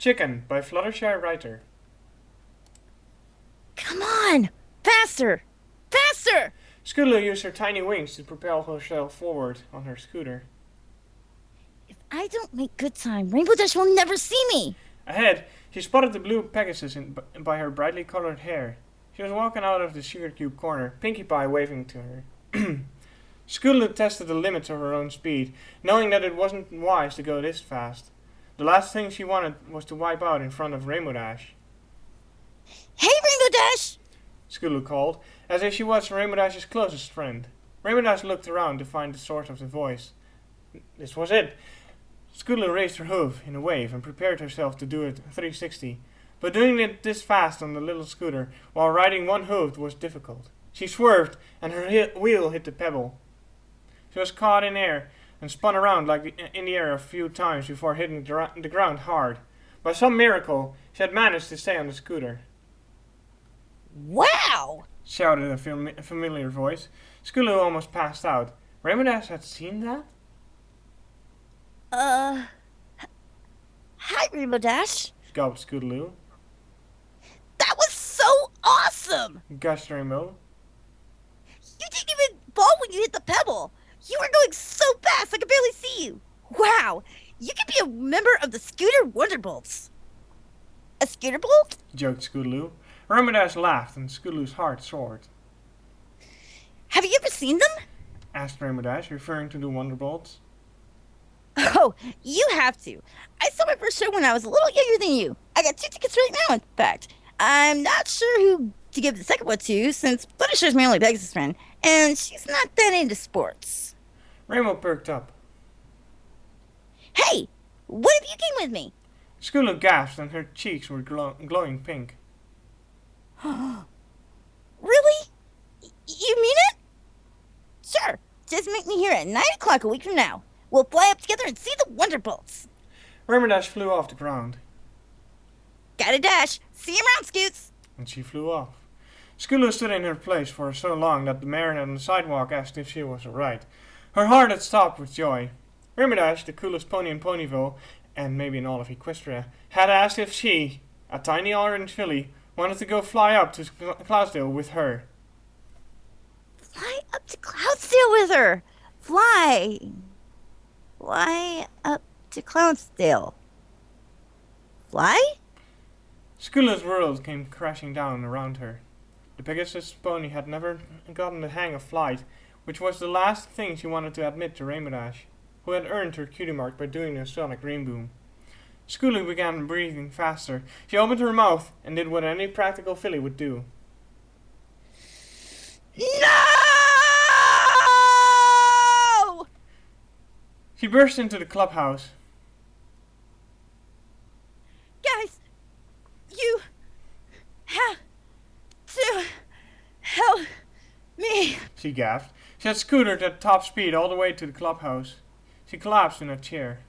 Chicken by Fluttershy Come on! Faster! Faster! Scootaloo used her tiny wings to propel herself forward on her scooter. If I don't make good time, Rainbow Dash will never see me! Ahead, she spotted the blue Pegasus by her brightly colored hair. She was walking out of the sugar cube corner, Pinkie Pie waving to her. Scootaloo tested the limits of her own speed, knowing that it wasn't wise to go this fast. The last thing she wanted was to wipe out in front of Rainbow Dash. Hey, Rainbow Dash! Scootaloo called, as if she was Rainbow Dash's closest friend. Rainbow Dash looked around to find the source of the voice. This was it. Scootaloo raised her hoof in a wave and prepared herself to do a 360. But doing it this fast on the little scooter while riding one hoof was difficult. She swerved and her wheel hit the pebble. She was caught in air and spun around in the air a few times before hitting the ground hard. By some miracle, she had managed to stay on the scooter. Wow! Shouted a familiar voice. Scootaloo almost passed out. Rainbow Dash had seen that? Hi, Rainbow Dash. Gulped Scootaloo. That was so awesome! Gushed Rainbow. You didn't even fall when you hit the pebble. You were going so fast I could barely see you. Wow, you could be a member of the Scooter Wonderbolts. A Scooter Bolt? Joked Scootaloo. Rainbow Dash laughed and Scootaloo's heart soared. Have you ever seen them? Asked Rainbow Dash, referring to the Wonderbolts. Oh, you have to. I saw my first show when I was a little younger than you. I got 2 tickets right now, in fact. I'm not sure who to give the second one to, since Fluttershy's my only Pegasus friend, and she's not that into sports. Rainbow perked up. Hey, what if you came with me? Scootaloo gasped and her cheeks were glowing pink. Really? You mean it? Sure. Just meet me here at 9 o'clock a week from now. We'll fly up together and see the Wonderbolts. Rainbow Dash flew off the ground. Gotta dash. See you around, Scoots. And she flew off. Scootaloo stood in her place for so long that the man on the sidewalk asked if she was alright. Her heart had stopped with joy. Rainbow Dash, the coolest pony in Ponyville, and maybe in all of Equestria, had asked if she, a tiny orange filly, wanted to go fly up to Cloudsdale with her. Fly up to Cloudsdale with her. Fly up to Cloudsdale. Fly? Scootaloo's world came crashing down around her. The Pegasus pony had never gotten the hang of flight, which was the last thing she wanted to admit to Rainbow Dash, who had earned her cutie mark by doing a sonic rain boom. Scootaloo began breathing faster. She opened her mouth and did what any practical filly would do. No! She burst into the clubhouse. Guys, you have to help me. She gasped. She had scootered at top speed all the way to the clubhouse. She collapsed in a chair.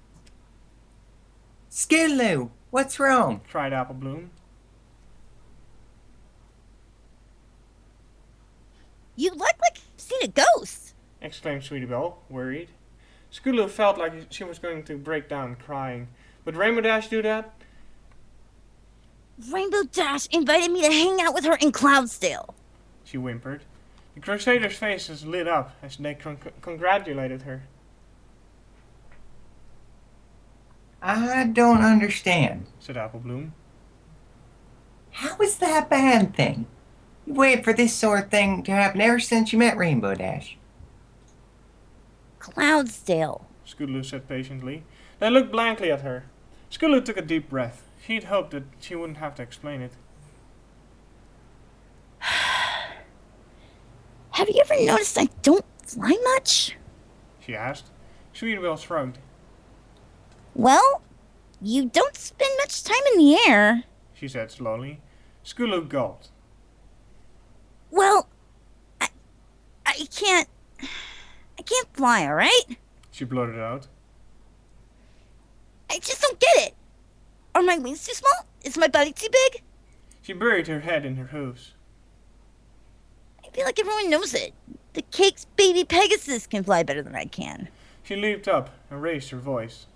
Scootaloo, what's wrong? Cried Applebloom. You look like you've seen a ghost. Exclaimed Sweetie Belle, worried. Scootaloo felt like she was going to break down crying. Would Rainbow Dash do that? Rainbow Dash invited me to hang out with her in Cloudsdale. She whimpered. The Crusaders' faces lit up as they congratulated her. I don't understand. Said Applebloom. How is that a bad thing? You waited for this sort of thing to happen ever since you met Rainbow Dash. Cloudsdale. Scootaloo said patiently. They looked blankly at her. Scootaloo took a deep breath. She'd hoped that she wouldn't have to explain it. Have you ever noticed I don't fly much? She asked. Sweetie Belle shrugged. Well, you don't spend much time in the air. She said slowly. Scootaloo gulped. Well, I can't fly, alright? She blurted out. I just don't get it. Are my wings too small? Is my body too big? She buried her head in her hooves. I feel like everyone knows it. The cake's baby Pegasus can fly better than I can. She leaped up and raised her voice.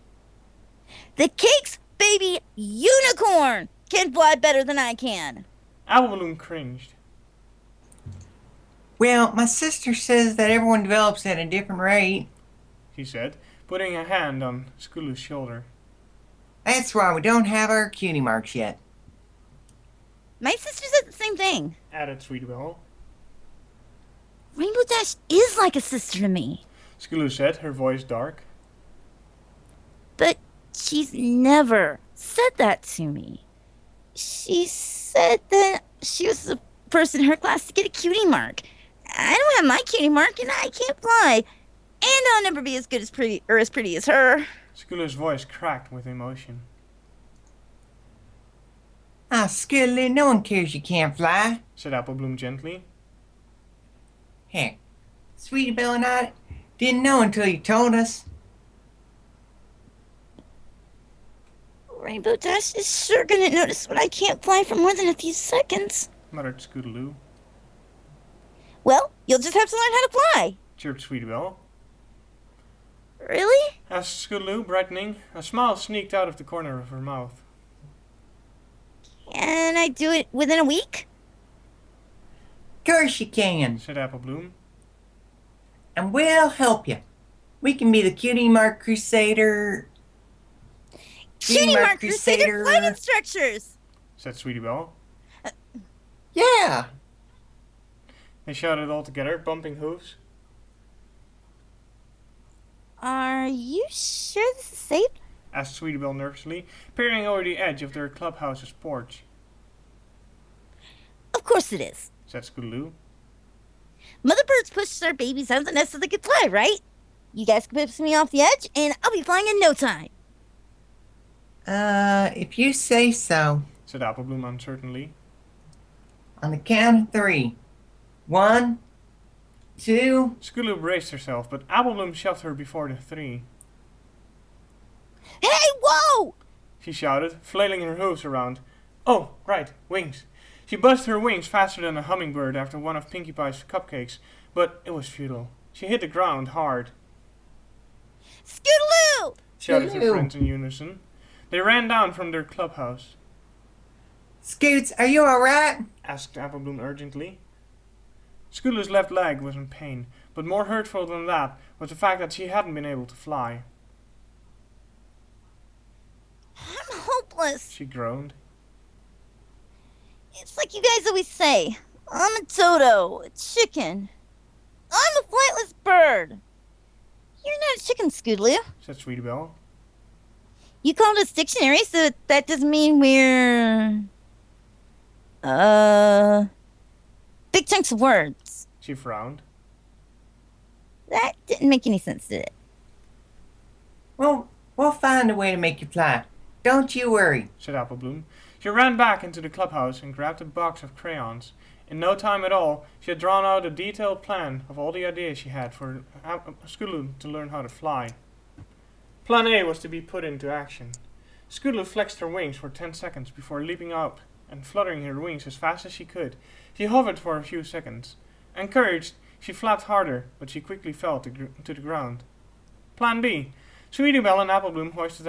The cake's baby unicorn can fly better than I can. Applebloom cringed. Well, my sister says that everyone develops at a different rate. He said, putting a hand on Scootaloo's shoulder. That's why we don't have our cutie marks yet. My sister said the same thing. Added Sweetie Belle. Rainbow Dash is like a sister to me. Scootaloo said, her voice dark. But she's never said that to me. She said that she was the first in her class to get a cutie mark. I don't have my cutie mark and I can't fly. And I'll never be as good as pretty as her. Scootaloo's voice cracked with emotion. Ah, Scootaloo, no one cares you can't fly. Said Applebloom gently. Heck, Sweetie Belle and I didn't know until you told us. Rainbow Dash is sure gonna notice when I can't fly for more than a few seconds. Muttered Scootaloo. Well, you'll just have to learn how to fly. Chirped Sweetie Belle. Really? Asked Scootaloo, brightening. A smile sneaked out of the corner of her mouth. Can I do it within a week? Of course you can. Said Applebloom. And we'll help you. We can be the Cutie Mark Crusader. Cutie Mark Crusader flight instructors! Said Sweetie Belle. Yeah. They shouted all together, bumping hooves. Are you sure this is safe? Asked Sweetie Belle nervously, peering over the edge of their clubhouse's porch. Of course it is. Said Scootaloo. Mother birds push their babies out of the nest so they can fly, right? You guys can push me off the edge, and I'll be flying in no time. If you say so. Said Applebloom uncertainly. On the count of 3. 1, 2. Scootaloo braced herself, but Applebloom shoved her before the 3. Hey, whoa! She shouted, flailing her hooves around. Oh, right, wings. She buzzed her wings faster than a hummingbird after one of Pinkie Pie's cupcakes, but it was futile. She hit the ground hard. Scootaloo! Shouted her Scootaloo. friends in unison. They ran down from their clubhouse. Scoots, are you alright? Asked Applebloom urgently. Scootaloo's left leg was in pain, but more hurtful than that was the fact that she hadn't been able to fly. I'm hopeless. She groaned. It's like you guys always say. I'm a dodo, a chicken. I'm a flightless bird. You're not a chicken, Scootaloo. Said Sweetie Belle. You called us dictionary, so that doesn't mean we're... big chunks of words. She frowned. That didn't make any sense, did it? Well, we'll find a way to make you fly. Don't you worry. Said Applebloom. She ran back into the clubhouse and grabbed a box of crayons. In no time at all, she had drawn out a detailed plan of all the ideas she had for Scootaloo to learn how to fly. Plan A was to be put into action. Scootaloo flexed her wings for 10 seconds before leaping up and fluttering her wings as fast as she could. She hovered for a few seconds. Encouraged, she flapped harder, but she quickly fell to the ground. Plan B. Sweetie Belle and Applebloom hoisted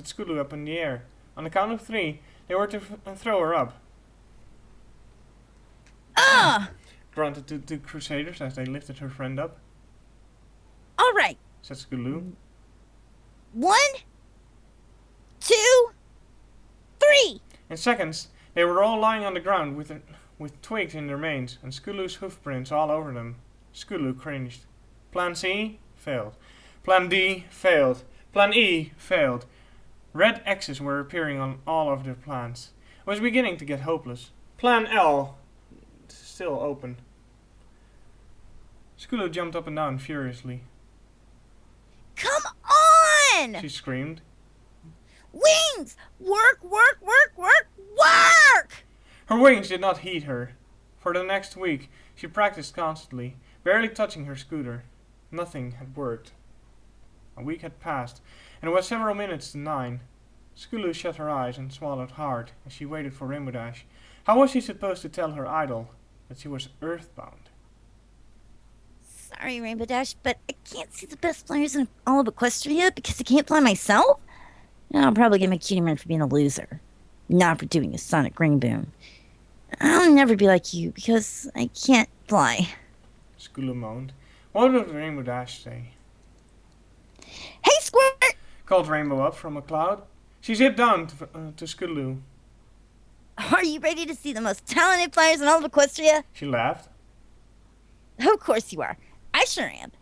Scootaloo up in the air. On the count of 3, they were to throw her up. Ah! Grunted the two crusaders as they lifted her friend up. All right. Said Scootaloo. 1, 2, 3. In seconds, they were all lying on the ground with twigs in their manes and Scootaloo's hoofprints all over them. Scootaloo cringed. Plan C failed. Plan D failed. Plan E failed. Red X's were appearing on all of their plans. It was beginning to get hopeless. Plan L still open. Scootaloo jumped up and down furiously. Come on! She screamed. Wings! Work, work, work, work, work! Her wings did not heed her. For the next week, she practiced constantly, barely touching her scooter. Nothing had worked. A week had passed, and it was several minutes to 9. Scootaloo shut her eyes and swallowed hard as she waited for Rainbow Dash. How was she supposed to tell her idol that she was earthbound? Sorry, Rainbow Dash, but I can't see the best players in all of Equestria because I can't fly myself. I'll probably get my cutie mark for being a loser, not for doing a sonic ring boom. I'll never be like you because I can't fly. Scootaloo moaned. What would Rainbow Dash say? Hey, Squirt! Called Rainbow up from a cloud. She zipped down to Scootaloo. Are you ready to see the most talented flyers in all of Equestria? She laughed. Of course you are. I sure am.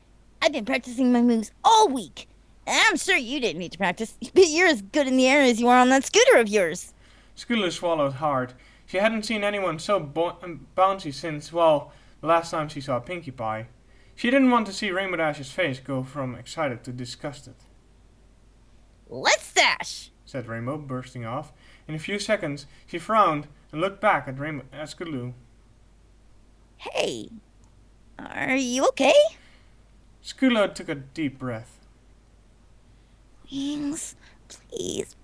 I've been practicing my moves all week. And I'm sure you didn't need to practice, but you're as good in the air as you are on that scooter of yours. Scootaloo swallowed hard. She hadn't seen anyone so bouncy since, well, the last time she saw Pinkie Pie. She didn't want to see Rainbow Dash's face go from excited to disgusted. Let's dash, Said Rainbow, bursting off. In a few seconds, she frowned and looked back at Scootaloo. Hey, are you okay? Scootaloo took a deep breath. Wings, please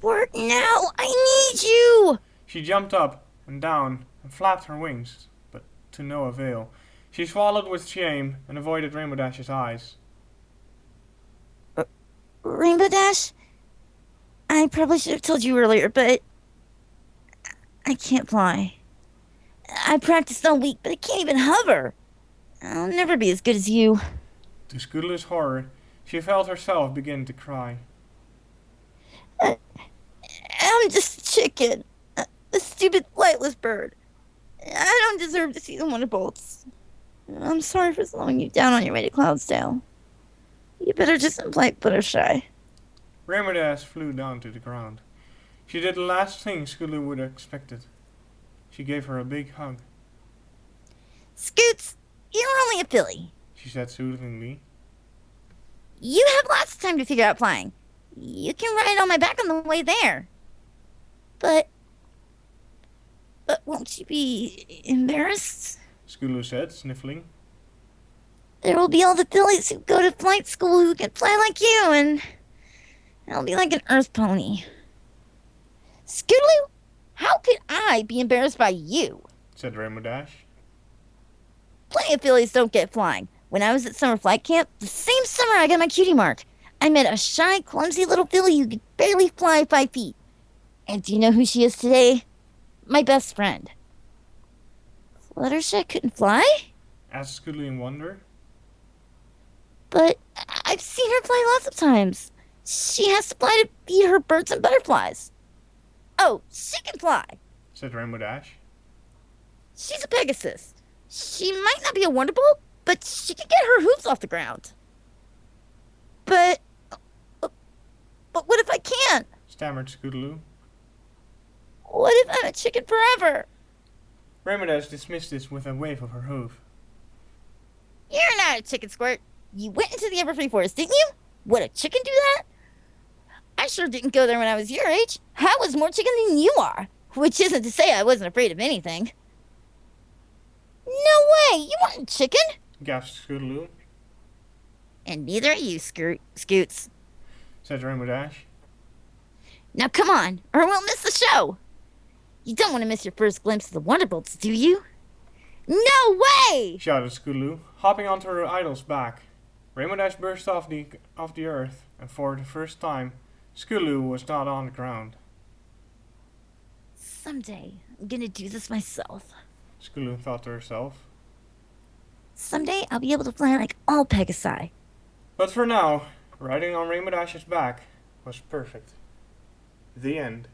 work now. I need you. She jumped up and down and flapped her wings, but to no avail. She swallowed with shame and avoided Rainbow Dash's eyes. Rainbow Dash? I probably should have told you earlier, but I can't fly. I practiced all week, but I can't even hover. I'll never be as good as you. To Scootaloo's horror, she felt herself begin to cry. I'm just a chicken. A stupid, flightless bird. I don't deserve to see the Wonderbolts. I'm sorry for slowing you down on your way to Cloudsdale. You better just invite Fluttershy. Rainbow Dash flew down to the ground. She did the last thing Scootaloo would have expected. She gave her a big hug. Scoots, you're only a filly. She said soothingly. You have lots of time to figure out flying. You can ride on my back on the way there. But won't you be embarrassed? Scootaloo said, sniffling. There will be all the fillies who go to flight school who can fly like you, and I'll be like an earth pony. Scootaloo, how could I be embarrassed by you? Said Rainbow Dash. Plenty of fillies don't get flying. When I was at summer flight camp, the same summer I got my cutie mark, I met a shy, clumsy little filly who could barely fly 5 feet. And do you know who she is today? My best friend. Fluttershy couldn't fly? Asked Scootaloo in wonder. But I've seen her fly lots of times. She has to fly to feed her birds and butterflies. Oh, she can fly. Said Rainbow Dash. She's a Pegasus. She might not be a Wonderbolt, but she can get her hooves off the ground. But what if I can't? Stammered Scootaloo. What if I'm a chicken forever? Rainbow Dash dismissed this with a wave of her hoof. You're not a chicken, Squirt. You went into the Everfree Forest, didn't you? Would a chicken do that? I sure didn't go there when I was your age. I was more chicken than you are. Which isn't to say I wasn't afraid of anything. No way! You weren't a chicken! Gasped Scootaloo. And neither are you, Scoots. Said Rainbow Dash. Now come on, or we'll miss the show! You don't want to miss your first glimpse of the Wonderbolts, do you? No way! Shouted Scootaloo, hopping onto her idol's back. Rainbow Dash burst off the earth, and for the first time, Scootaloo was not on the ground. Someday, I'm gonna do this myself. Scootaloo thought to herself. Someday, I'll be able to fly like all Pegasi. But for now, riding on Rainbow Dash's back was perfect. The end.